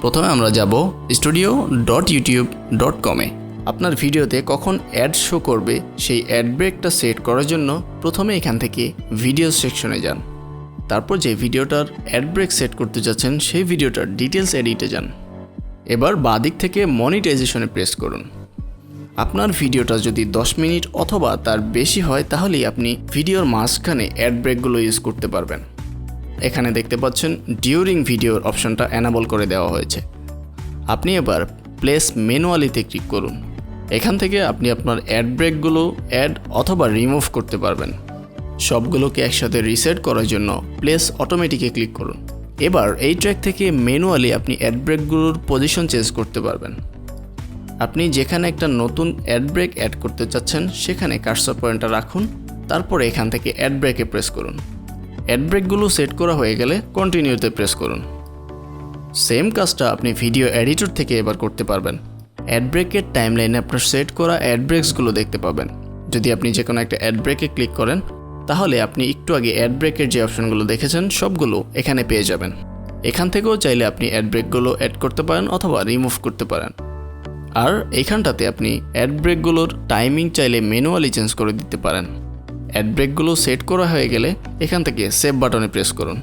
প্রথমে আমরা যাব studio.youtube.com-এ। আপনার ভিডিওতে কখন অ্যাড শো করবে সেই অ্যাড ব্রেকটা সেট করার জন্য প্রথমে এখান থেকে ভিডিও সেকশনে যান। তারপর যে ভিডিওটার অ্যাড ব্রেক সেট করতে যাচ্ছেন সেই ভিডিওটার ডিটেলস এডিটে যান। এবার বাঁদিক থেকে মনিটাইজেশনে প্রেস করুন। আপনার ভিডিওটা যদি 10 মিনিট অথবা তার বেশি হয় তাহলেই আপনি ভিডিওর মাঝখানে অ্যাড ব্রেকগুলো ইউজ করতে পারবেন। এখানে দেখতে পাচ্ছেন ডিউরিং ভিডিওর অপশনটা এনাবল করে দেওয়া হয়েছে। আপনি এবার প্লেস ম্যানুয়ালিতে ক্লিক করুন। এখান থেকে আপনি আপনার অ্যাড ব্রেকগুলো অ্যাড অথবা রিমুভ করতে পারবেন। সবগুলোকে একসাথে রিসেট করার জন্য প্লেস অটোমেটিকে ক্লিক করুন। এবার এই ট্র্যাক থেকে ম্যানুয়ালি আপনি অ্যাড ব্রেকগুলোর পজিশন চেঞ্জ করতে পারবেন। আপনি যেখানে একটা নতুন অ্যাড ব্রেক অ্যাড করতে চাচ্ছেন সেখানে কার্সর পয়েন্টটা রাখুন, তারপরে এখান থেকে অ্যাড ব্রেকে প্রেস করুন। অ্যাড ব্রেকগুলো সেট করা হয়ে গেলে কন্টিনিউতে প্রেস করুন। সেম কাজটা আপনি ভিডিও এডিটর থেকে এবার করতে পারবেন। অ্যাড ব্রেকের টাইমলাইনে আপনার সেট করা অ্যাড ব্রেকসগুলো দেখতে পাবেন। যদি আপনি যে কোনো একটা অ্যাড ব্রেকে ক্লিক করেন তাহলে আপনি একটু আগে অ্যাড ব্রেকের যে অপশনগুলো দেখেছেন সবগুলো এখানে পেয়ে যাবেন। এখান থেকেও চাইলে আপনি অ্যাড ব্রেকগুলো অ্যাড করতে পারেন অথবা রিমুভ করতে পারেন। আর এইখানটাতে আপনি অ্যাড ব্রেকগুলোর টাইমিং চাইলে ম্যানুয়ালি চেঞ্জ করে দিতে পারেন। অ্যাড ব্রেকগুলো সেট করা হয়ে গেলে এখান থেকে সেভ বাটনে প্রেস করুন।